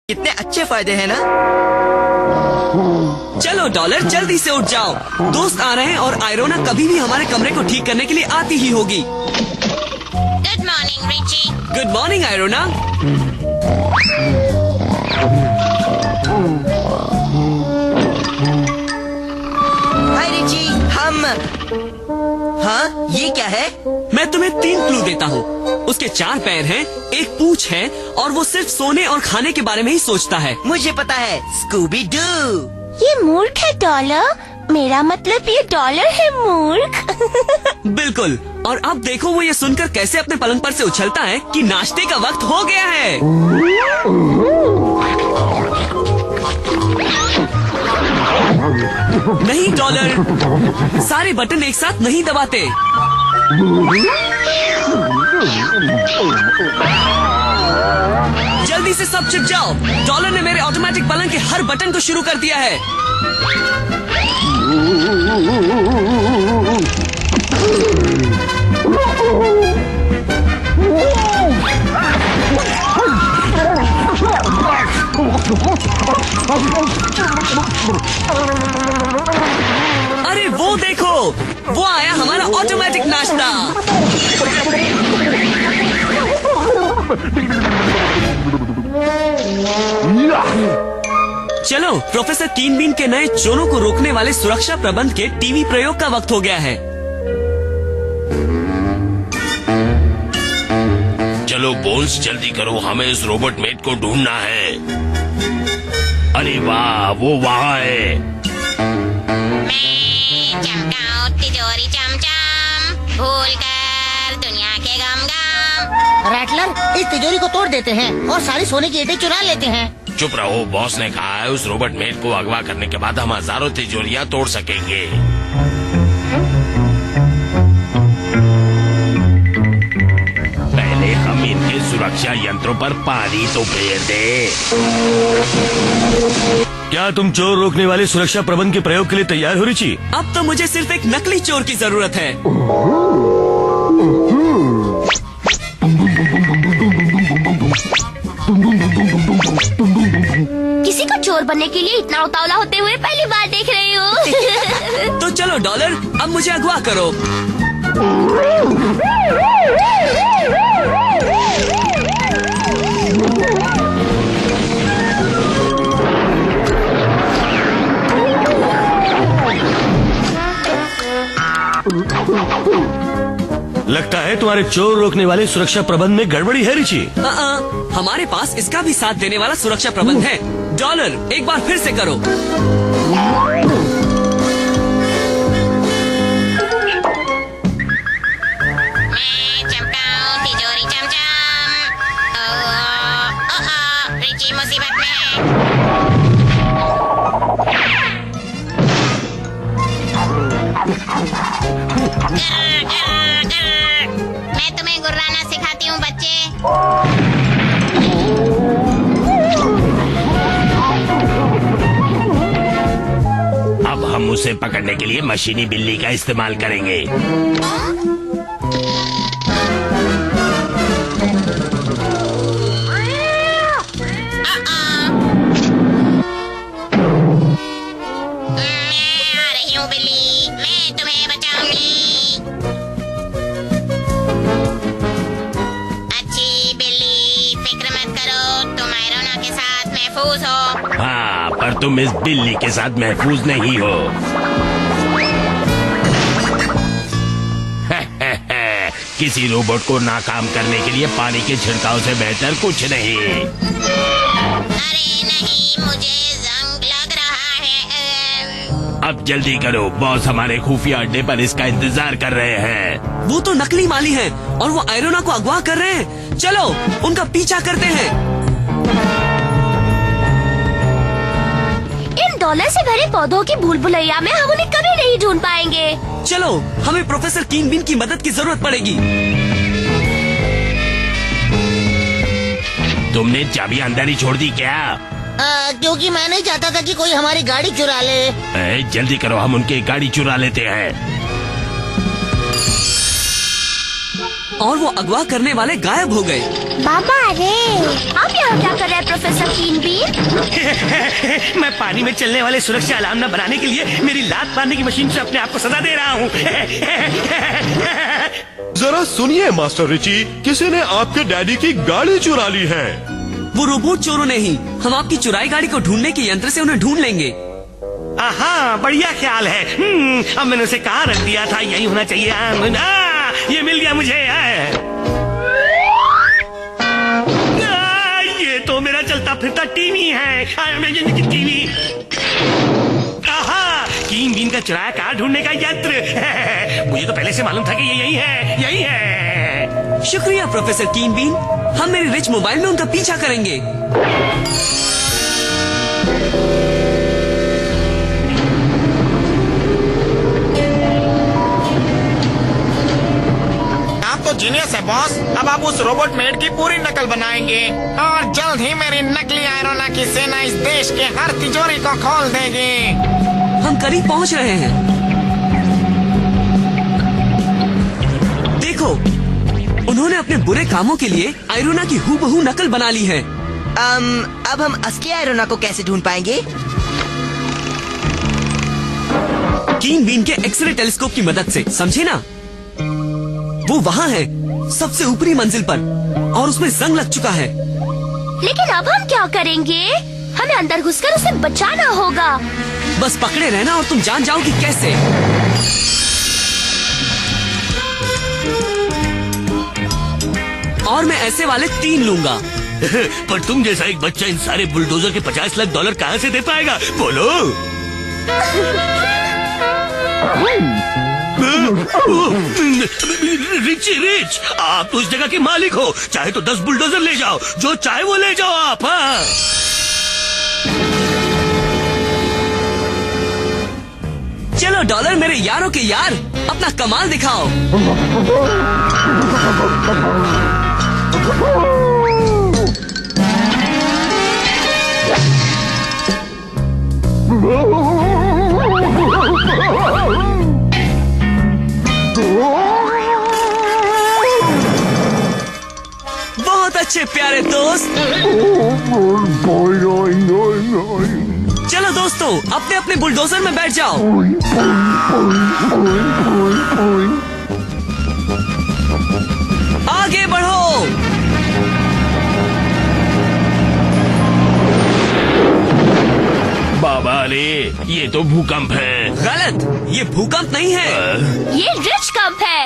कितने अच्छे फायदे हैं ना। चलो डॉलर, जल्दी से उठ जाओ। दोस्त आ रहे हैं और आयरोना कभी भी हमारे कमरे को ठीक करने के लिए आती ही होगी। Good morning Richie. Good morning आयरोना। हाय रिची, हम हाँ, ये क्या है? मैं तुम्हें 3 क्लू देता हूँ। उसके 4 पैर हैं, एक पूंछ है और वो सिर्फ सोने और खाने के बारे में ही सोचता है। मुझे पता है, स्कूबी डू। ये मूर्ख है डॉलर। मेरा मतलब ये डॉलर है मूर्ख। बिल्कुल। और अब देखो वो ये सुनकर कैसे अपने पलंग पर से उछलता है कि नाश्ते का वक्त हो गया है। नहीं डॉलर, सारे बटन एक साथ नहीं दबाते। जल्दी से सब छिप जाओ। डॉलर ने मेरे ऑटोमेटिक पलंग के हर बटन को शुरू कर दिया है। अरे वो देखो, वो आया हमारा ऑटोमेटिक नाश्ता। चलो, प्रोफेसर कीन बीन के नए चोरों को रोकने वाले सुरक्षा प्रबंध के टीवी प्रयोग का वक्त हो गया है। चलो बोन्स, जल्दी करो, हमें इस रोबोट मेट को ढूंढना है। अरे वाह, वो वहाँ है। मैं चमकाऊं तिजोरी चमचम, भूल कर दुनिया के गम गम। रैटलर, इस तिजोरी को तोड़ देते हैं और सारी सोने की ईंटें चुरा लेते हैं। चुप रहो, बॉस ने कहा है उस रोबोट मेट को अगवा करने के बाद हम हजारों तिजोरियां तोड़ सकेंगे। पहले हम इनके सुरक्षा यंत्रों पर पानी तो फेर दे। क्या तुम चोर रोकने वाले सुरक्षा प्रबंध के प्रयोग के लिए तैयार हो रिची? अब तो मुझे सिर्फ एक नकली चोर की जरूरत है। किसी को चोर बनने के लिए इतना उतावला होते हुए पहली बार देख रही हूँ। तो चलो डॉलर, अब मुझे अगवा करो। लगता है तुम्हारे चोर रोकने वाले सुरक्षा प्रबंध में गड़बड़ी है रिची। हमारे पास इसका भी साथ देने वाला सुरक्षा प्रबंध है। डॉलर, एक बार फिर से करो। मैं चमकाऊं तिजोरी चमचम। रिची मुसीबत में है। मैं तुम्हें गुर्राना सिखाती हूँ बच्चे। अब हम उसे पकड़ने के लिए मशीनी बिल्ली का इस्तेमाल करेंगे। मैं आ रही हूँ बिल्ली, मैं तुम्हें बचाऊंगी। अच्छी बिल्ली, फिक्र मत करो, तुम आयरोना के साथ महफूज हो। हाँ, पर तुम इस बिल्ली के साथ महफूज नहीं हो। किसी रोबोट को नाकाम करने के लिए पानी के छिड़काव से बेहतर कुछ नहीं। अरे नहीं, मुझे जंग लग रहा है। अब जल्दी करो, बॉस हमारे खुफिया अड्डे पर इसका इंतजार कर रहे हैं। वो तो नकली माली हैं और वो आयरोना को अगवा कर रहे हैं। चलो, उनका पीछा करते हैं। इन डॉलर से भरे पौधों की भूल भुलैया में हम उन्हें कभी नहीं ढूंढ पाएंगे। चलो, हमें प्रोफेसर कीन बीन की मदद की जरूरत पड़ेगी। तुमने चाबी अंदर ही छोड़ दी क्या? क्योंकि मैं नहीं चाहता था कि कोई हमारी गाड़ी चुरा ले। जल्दी करो, हम उनकी गाड़ी चुरा लेते हैं। और वो अगवा करने वाले गायब हो गए। बाबा रे। आप यहाँ क्या कर रहे हैं प्रोफेसर कीन बीन? मैं पानी में चलने वाले सुरक्षा अलार्म न बनाने के लिए मेरी लात मारने की मशीन से अपने आप को सजा दे रहा हूँ। जरा सुनिए मास्टर रिची, किसी ने आपके डैडी की गाड़ी चुरा ली है। वो रोबोट चोरों ने ही। हम आपकी चुराई गाड़ी को ढूंढने के यंत्र से उन्हें ढूंढ लेंगे। हाँ, बढ़िया ख्याल है। अब मैंने उसे कहाँ रख दिया था, यही होना चाहिए। ये मिल गया मुझे। ये तो मेरा चलता फिरता टीवी है। टीवी। कीन बीन का चुराया कार ढूंढने का यंत्र। मुझे तो पहले से मालूम था कि ये यही है, यही है। शुक्रिया प्रोफेसर कीन बीन। हम मेरे रिच मोबाइल में उनका पीछा करेंगे। तो जीनियस है बॉस। अब आप उस रोबोट मेड की पूरी नकल बनाएंगे और जल्द ही मेरी नकली आयरोना की सेना इस देश के हर तिजोरी को खोल देगी। हम करीब पहुंच रहे हैं। देखो, उन्होंने अपने बुरे कामों के लिए आयरोना की हूबहू नकल बना ली है। अब हम असली आयरोना को कैसे ढूंढ पाएंगे? कीन बीन के एक्सरे टेलीस्कोप की मदद से, समझे ना? वो वहाँ है, सबसे ऊपरी मंजिल पर, और उसमें जंग लग चुका है। लेकिन अब हम क्या करेंगे? हमें अंदर घुसकर उसे बचाना होगा। बस पकड़े रहना और तुम जान जाओगी कैसे। और मैं ऐसे वाले 3 लूंगा। पर तुम जैसा एक बच्चा इन सारे बुलडोजर के $50 लाख कहाँ से दे पाएगा? बोलो। रिच, आप तो इस जगह के मालिक हो। चाहे तो 10 बुलडोजर ले जाओ, जो चाहे वो ले जाओ आप। हाँ, चलो डॉलर मेरे यारों के यार, अपना कमाल दिखाओ। बहुत अच्छे प्यारे दोस्त। चलो दोस्तों, अपने अपने बुलडोजर में बैठ जाओ। आगे बढ़ो। बाबा रे, ये तो भूकंप है। गलत, ये भूकंप नहीं है, ये रिच कंप है।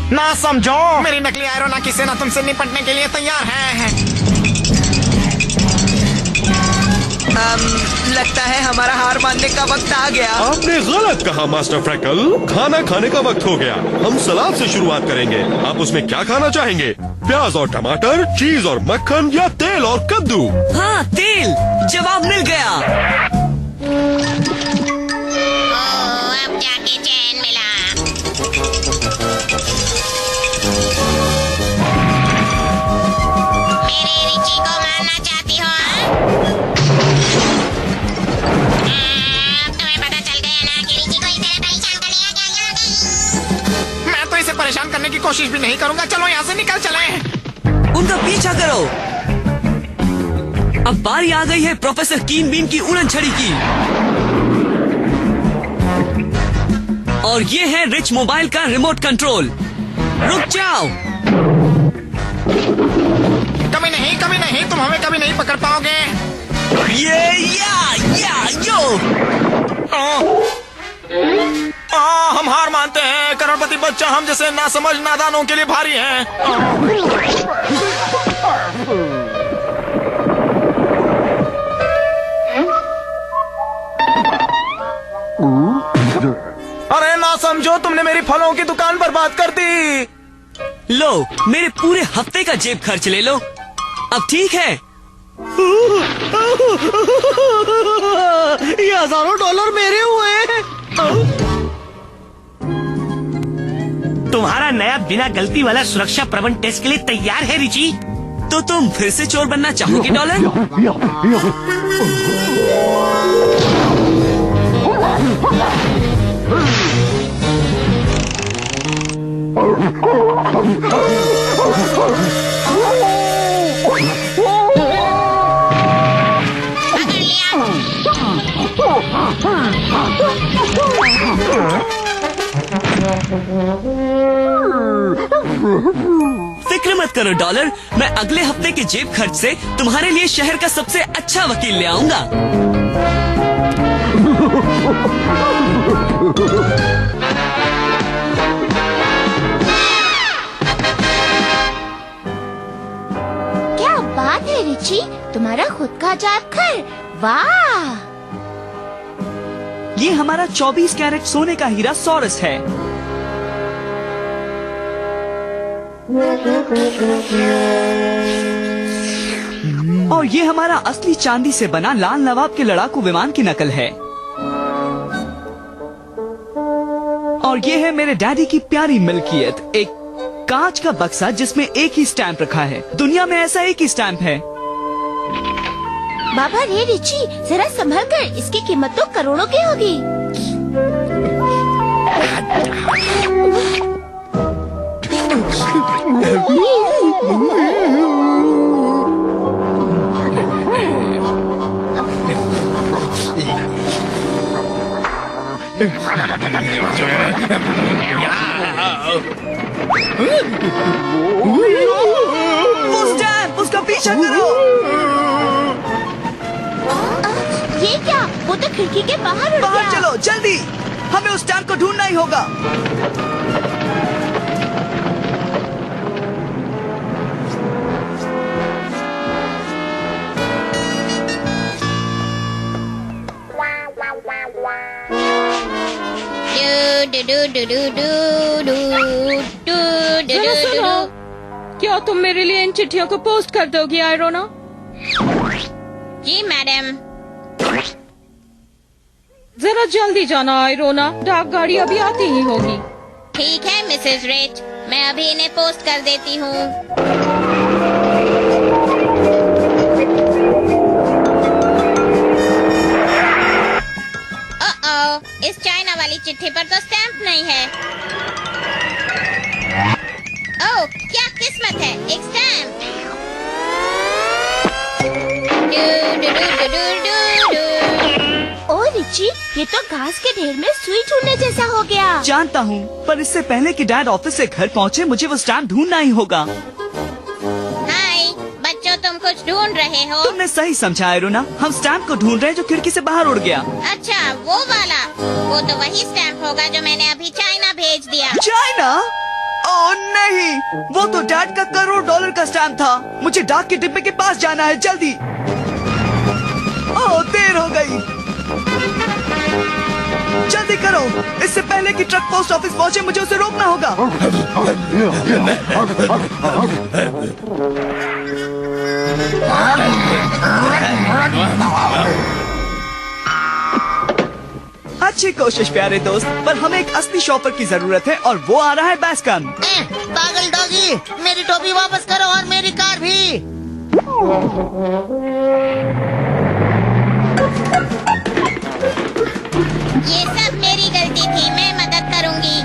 ना समझो, मेरी नकली आयरोना की सेना तुमसे निपटने के लिए तैयार है। लगता है हमारा हार मानने का वक्त आ गया। आपने गलत कहा मास्टर फ्रैकल, खाना खाने का वक्त हो गया। हम सलाद से शुरुआत करेंगे। आप उसमें क्या खाना चाहेंगे? प्याज और टमाटर, चीज और मक्खन, या तेल और कद्दू? हाँ, तेल। जवाब मिल गया। अब जाके चैन मिला। मेरे रिची को मारना चाहती हो? तुम्हें पता चल गया ना कि रिची को इस तरह परेशान करेगा क्या? मैं तो इसे परेशान करने की कोशिश भी नहीं करूंगा। चलो यहाँ से निकल चलें। उनका पीछा करो। अब बारी आ गई है प्रोफेसर कीन बीन की उड़न छड़ी की। और ये है रिच मोबाइल का रिमोट कंट्रोल। रुक जाओ। कभी नहीं, तुम हमें कभी नहीं पकड़ पाओगे। यो। हम हार मानते हैं। करोड़पति बच्चा हम जैसे नासमझ नादानों के लिए भारी है। अरे ना समझो, तुमने मेरी फलों की दुकान बर्बाद कर दी। लो, मेरे पूरे हफ्ते का जेब खर्च ले लो। अब ठीक है। ये हजारों डॉलर मेरे हुए। तुम्हारा नया बिना गलती वाला सुरक्षा प्रबंध टेस्ट के लिए तैयार है रिची? तो तुम फिर से चोर बनना चाहोगे डॉलर? फिक्र मत करो डॉलर, मैं अगले हफ्ते के जेब खर्च से तुम्हारे लिए शहर का सबसे अच्छा वकील ले आऊंगा। क्या बात है रिची, तुम्हारा खुद का अजायब घर, वाह। ये हमारा 24 कैरेट सोने का हीरा सॉरस है। और ये हमारा असली चांदी से बना लाल नवाब के लड़ाकू विमान की नकल है। और ये है मेरे डैडी की प्यारी मिल्कियत, एक कांच का बक्सा जिसमें एक ही स्टैंप रखा है। दुनिया में ऐसा एक ही स्टैंप है। बाबा रे रिची, जरा संभल कर, इसकी कीमत तो करोड़ों की होगी। वो स्टैंप, उसका पीछा करो। ये क्या, वो तो खिड़की के बाहर उड़ बाहर गया। चलो जल्दी, हमें उस स्टैंप को ढूंढना ही होगा। जरा सुनो, क्या तुम मेरे लिए इन चिट्ठियों को पोस्ट कर दोगी आयरोना? जी मैडम। जरा जल्दी जाना आयरोना, डाक गाड़ी अभी आती ही होगी। ठीक है मिसेस रिच, मैं अभी इन्हें पोस्ट कर देती हूँ। इस चाइना वाली चिट्ठी पर तो स्टैंप नहीं है। ओह, क्या किस्मत है, एक स्टैंप। ओ रिची, ये तो घास के ढेर में सुई ढूंढने जैसा हो गया। जानता हूँ, पर इससे पहले कि डैड ऑफिस से घर पहुँचे मुझे वो स्टैंप ढूंढना ही होगा। हाय बच्चों, तुम कुछ ढूंढ रहे हो? तुमने सही समझा आयरोना, हम स्टैंप को ढूंढ रहे हैं जो खिड़की से बाहर उड़ गया। अच्छा, वो वाला, वो तो वही स्टैंप होगा जो मैंने अभी चाइना भेज दिया। चाइना? ओह नहीं, वो तो डैड का $1 का स्टैंप था। मुझे डाक के डिब्बे के पास जाना है, जल्दी। ओह देर हो गई, जल्दी करो, इससे पहले कि ट्रक पोस्ट ऑफिस पहुंचे मुझे उसे रोकना होगा। अच्छी कोशिश प्यारे दोस्त, पर हमें एक असली शॉपर की जरूरत है और वो आ रहा है बैस्कम। पागल डॉगी, मेरी टोपी वापस करो और मेरी कार भी। ये सब मेरी गलती थी, मैं मदद करूंगी।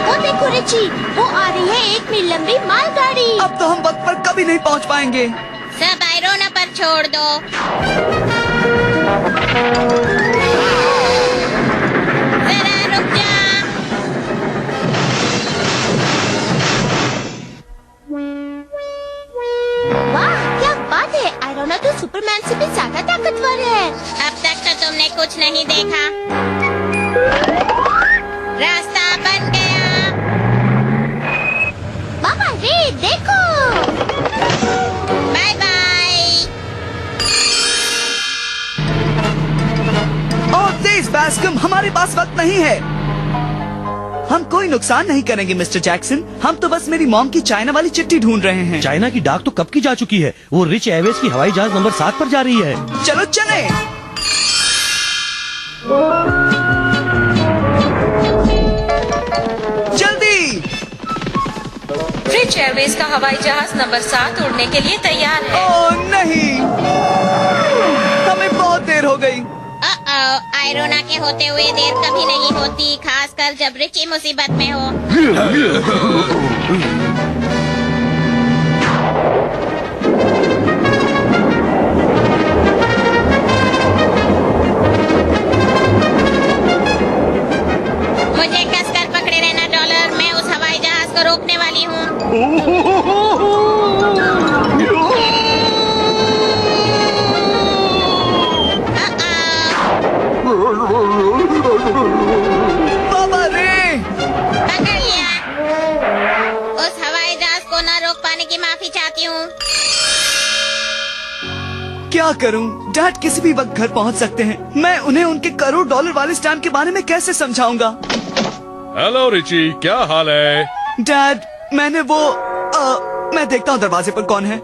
वो देखो रिची, वो आ रही है 1 मील लंबी मालगाड़ी। अब तो हम वक्त पर कभी नहीं पहुंच पाएंगे। सब आयरोना पर छोड़ दो। जरा रुक जा। वाह, क्या बात है, आयरोना तो सुपरमैन से भी ज्यादा ताकतवर है। अब तक तो तुमने कुछ नहीं देखा। रास्ता बन गया। बाबा रे देखो। Bye bye. ओह तेज बैस्कम, हमारे पास वक्त नहीं है। हम कोई नुकसान नहीं करेंगे मिस्टर जैक्सन, हम तो बस मेरी मॉम की चाइना वाली चिट्ठी ढूंढ रहे हैं। चाइना की डाक तो कब की जा चुकी है, वो रिच एयरवेज की हवाई जहाज नंबर 7 पर जा रही है। चलो चले। जल्दी। रिच एयरवेज का हवाई जहाज नंबर 7 उड़ने के लिए तैयार है। ओह नहीं, हमें बहुत देर हो गई। आयरोना के होते हुए देर कभी नहीं होती, खासकर जब रिची मुसीबत में हो। मुझे कसकर पकड़े रहना डॉलर, मैं उस हवाई जहाज को रोकने वाली हूँ। बाबा रे, पकड़ लिया। उस हवाई जहाज को न रोक पाने की माफी चाहती हूँ। क्या करूं? डैड किसी भी वक्त घर पहुंच सकते हैं। मैं उन्हें उनके करोड़ डॉलर वाले स्टैम्प के बारे में कैसे समझाऊंगा? हेलो रिची, क्या हाल है? डैड, मैंने वो मैं देखता हूँ दरवाजे पर कौन है।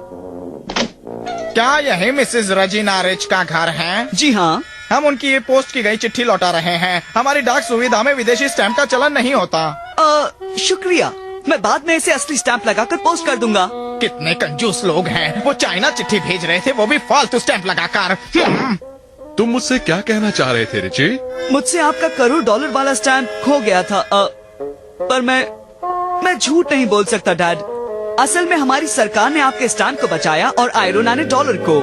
क्या यही मिसेस रजीना रिच का घर है? जी हाँ। हम उनकी ये पोस्ट की गई चिट्ठी लौटा रहे हैं। हमारी डाक सुविधा में विदेशी स्टैम्प का चलन नहीं होता। शुक्रिया, मैं बाद में इसे असली स्टैंप लगाकर पोस्ट कर दूंगा। कितने कंजूस लोग हैं, वो चाइना चिट्ठी भेज रहे थे, वो भी फालतू स्टैंप लगाकर। तुम मुझसे क्या कहना चाह रहे थे रिची? मुझसे आपका करोड़ डॉलर वाला स्टैंप खो गया था। पर मैं झूठ नहीं बोल सकता डैड। असल में हमारी सरकार ने आपके स्टैंप को बचाया और आयरोना ने डॉलर को।